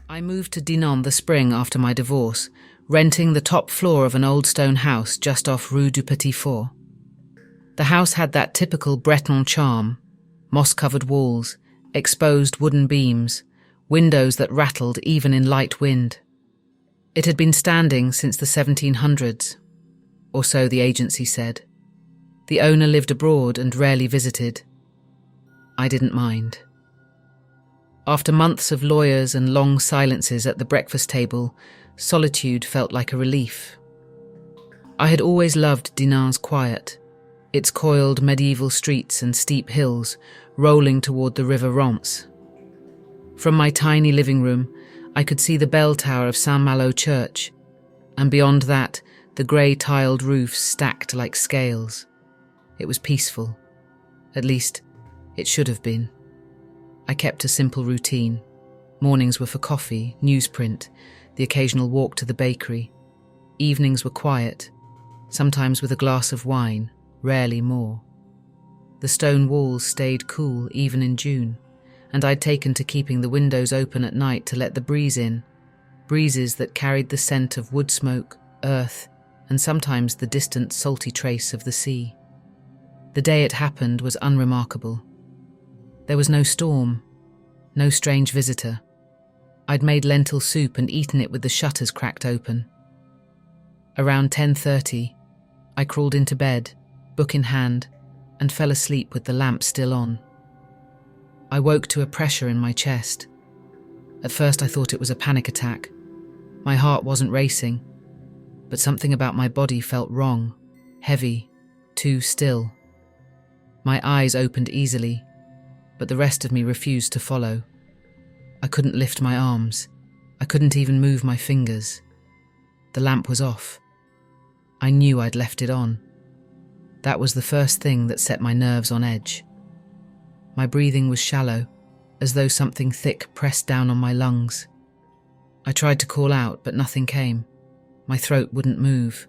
I moved to Dinan the spring after my divorce, renting the top floor of an old stone house just off Rue du Petit Four. The house had that typical Breton charm: moss-covered walls, exposed wooden beams, windows that rattled even in light wind. It had been standing since the 1700s, or so the agency said. The owner lived abroad and rarely visited. I didn't mind. After months of lawyers and long silences at the breakfast table, solitude felt like a relief. I had always loved Dinan's quiet, its coiled medieval streets and steep hills rolling toward the river Romps. From my tiny living room, I could see the bell tower of Saint-Malo Church, and beyond that, the grey tiled roofs stacked like scales. It was peaceful. At least, it should have been. I kept a simple routine. Mornings were for coffee, newsprint, the occasional walk to the bakery. Evenings were quiet, sometimes with a glass of wine, rarely more. The stone walls stayed cool even in June, and I'd taken to keeping the windows open at night to let the breeze in, breezes that carried the scent of wood smoke, earth, and sometimes the distant salty trace of the sea. The day it happened was unremarkable. There was no storm, no strange visitor. I'd made lentil soup and eaten it with the shutters cracked open. Around 10:30, I crawled into bed, book in hand, and fell asleep with the lamp still on. I woke to a pressure in my chest. At first I thought it was a panic attack. My heart wasn't racing, but something about my body felt wrong, heavy, too still. My eyes opened easily, but the rest of me refused to follow. I couldn't lift my arms. I couldn't even move my fingers. The lamp was off. I knew I'd left it on. That was the first thing that set my nerves on edge. My breathing was shallow, as though something thick pressed down on my lungs. I tried to call out, but nothing came. My throat wouldn't move.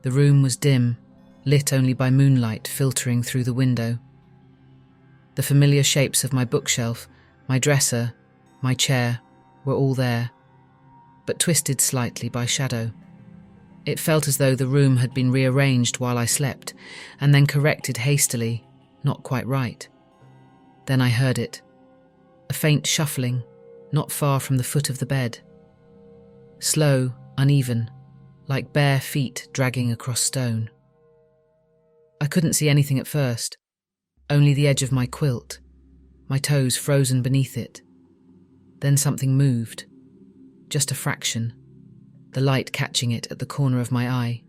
The room was dim, lit only by moonlight filtering through the window. The familiar shapes of my bookshelf, my dresser, my chair, were all there, but twisted slightly by shadow. It felt as though the room had been rearranged while I slept, and then corrected hastily, not quite right. Then I heard it. A faint shuffling, not far from the foot of the bed. Slow, uneven, like bare feet dragging across stone. I couldn't see anything at first, only the edge of my quilt, my toes frozen beneath it. Then something moved, just a fraction, the light catching it at the corner of my eye.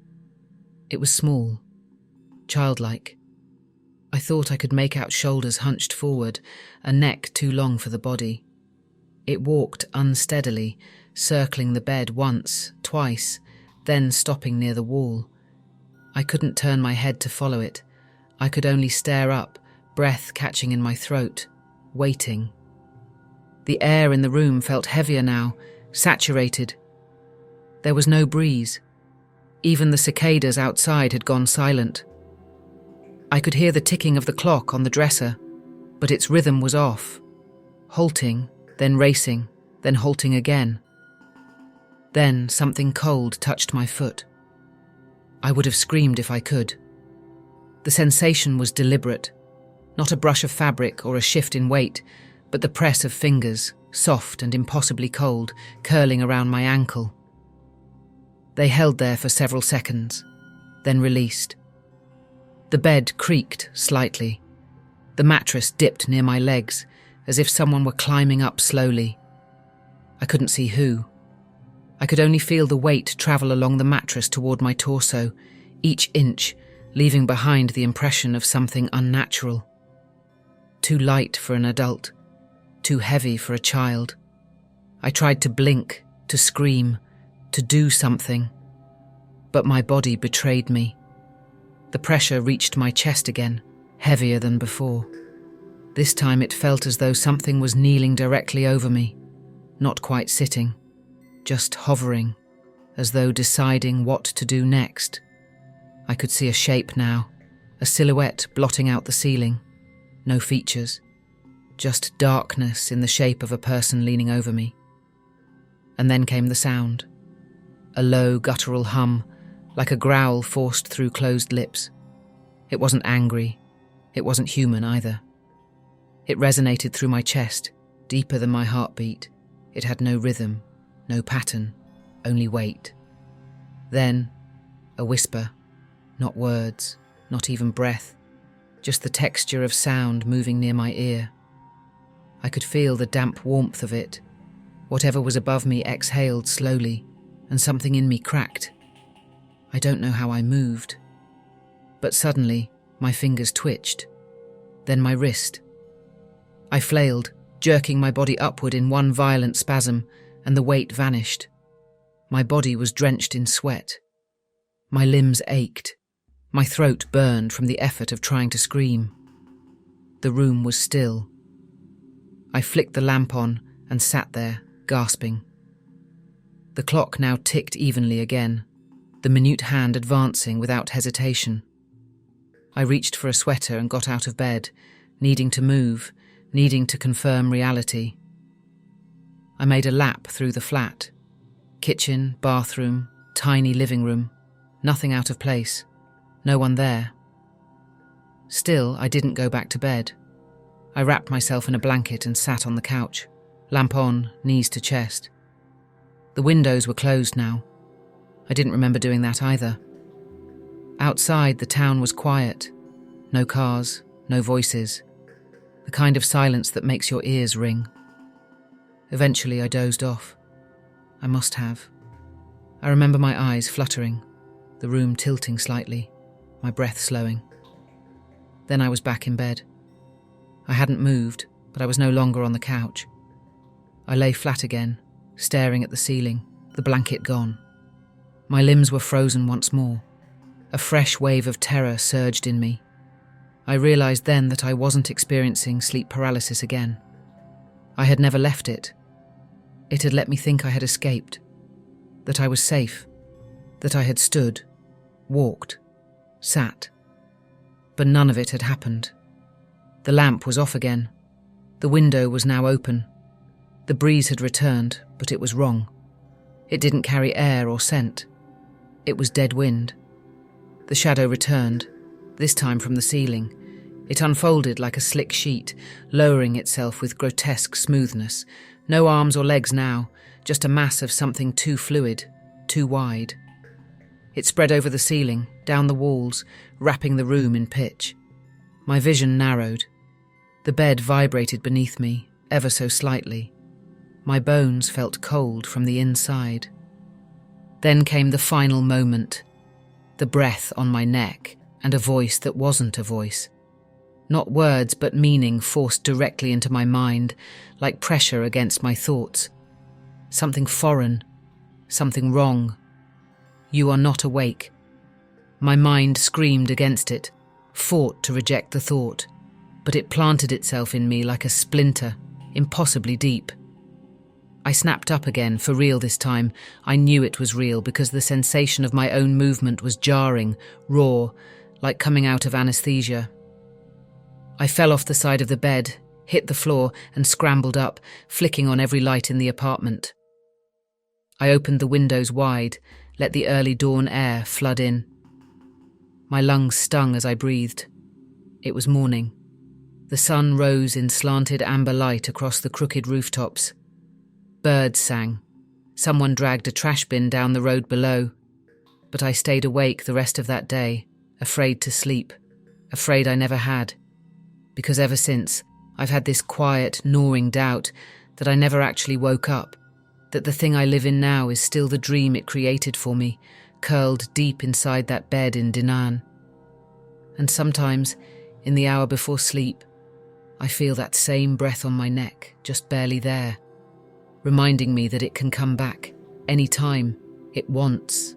It was small, childlike. I thought I could make out shoulders hunched forward, a neck too long for the body. It walked unsteadily, circling the bed once, twice, then stopping near the wall. I couldn't turn my head to follow it. I could only stare up, breath catching in my throat, waiting. The air in the room felt heavier now, saturated. There was no breeze. Even the cicadas outside had gone silent. I could hear the ticking of the clock on the dresser, but its rhythm was off, halting, then racing, then halting again. Then something cold touched my foot. I would have screamed if I could. The sensation was deliberate, not a brush of fabric or a shift in weight, but the press of fingers, soft and impossibly cold, curling around my ankle. They held there for several seconds, then released. The bed creaked slightly. The mattress dipped near my legs, as if someone were climbing up slowly. I couldn't see who. I could only feel the weight travel along the mattress toward my torso, each inch leaving behind the impression of something unnatural. Too light for an adult, too heavy for a child. I tried to blink, to scream, to do something, but my body betrayed me. The pressure reached my chest again, heavier than before. This time it felt as though something was kneeling directly over me, not quite sitting, just hovering, as though deciding what to do next. I could see a shape now, a silhouette blotting out the ceiling. No features, just darkness in the shape of a person leaning over me. And then came the sound. A low, guttural hum, like a growl forced through closed lips. It wasn't angry. It wasn't human either. It resonated through my chest, deeper than my heartbeat. It had no rhythm, no pattern, only weight. Then, a whisper, not words, not even breath, just the texture of sound moving near my ear. I could feel the damp warmth of it. Whatever was above me exhaled slowly, and something in me cracked. I don't know how I moved. But suddenly, my fingers twitched. Then my wrist. I flailed, jerking my body upward in one violent spasm, and the weight vanished. My body was drenched in sweat. My limbs ached. My throat burned from the effort of trying to scream. The room was still. I flicked the lamp on and sat there, gasping. The clock now ticked evenly again, the minute hand advancing without hesitation. I reached for a sweater and got out of bed, needing to move, needing to confirm reality. I made a lap through the flat. Kitchen, bathroom, tiny living room, nothing out of place, no one there. Still, I didn't go back to bed. I wrapped myself in a blanket and sat on the couch, lamp on, knees to chest. The windows were closed now. I didn't remember doing that either. Outside, the town was quiet. No cars, no voices. The kind of silence that makes your ears ring. Eventually, I dozed off. I must have. I remember my eyes fluttering, the room tilting slightly, my breath slowing. Then I was back in bed. I hadn't moved, but I was no longer on the couch. I lay flat again, staring at the ceiling, the blanket gone. My limbs were frozen once more. A fresh wave of terror surged in me. I realized then that I wasn't experiencing sleep paralysis again. I had never left it. It had let me think I had escaped, that I was safe, that I had stood, walked, sat. But none of it had happened. The lamp was off again. The window was now open. The breeze had returned, but it was wrong. It didn't carry air or scent. It was dead wind. The shadow returned, this time from the ceiling. It unfolded like a slick sheet, lowering itself with grotesque smoothness. No arms or legs now, just a mass of something too fluid, too wide. It spread over the ceiling, down the walls, wrapping the room in pitch. My vision narrowed. The bed vibrated beneath me, ever so slightly. My bones felt cold from the inside. Then came the final moment, the breath on my neck and a voice that wasn't a voice. Not words, but meaning forced directly into my mind, like pressure against my thoughts. Something foreign, something wrong. You are not awake. My mind screamed against it, fought to reject the thought, but it planted itself in me like a splinter, impossibly deep. I snapped up again, for real this time. I knew it was real because the sensation of my own movement was jarring, raw, like coming out of anesthesia. I fell off the side of the bed, hit the floor, and scrambled up, flicking on every light in the apartment. I opened the windows wide, let the early dawn air flood in. My lungs stung as I breathed. It was morning. The sun rose in slanted amber light across the crooked rooftops. Birds sang. Someone dragged a trash bin down the road below. But I stayed awake the rest of that day, afraid to sleep, afraid I never had. Because ever since, I've had this quiet, gnawing doubt that I never actually woke up, that the thing I live in now is still the dream it created for me, curled deep inside that bed in Dinan. And sometimes, in the hour before sleep, I feel that same breath on my neck, just barely there, reminding me that it can come back, any time, it wants.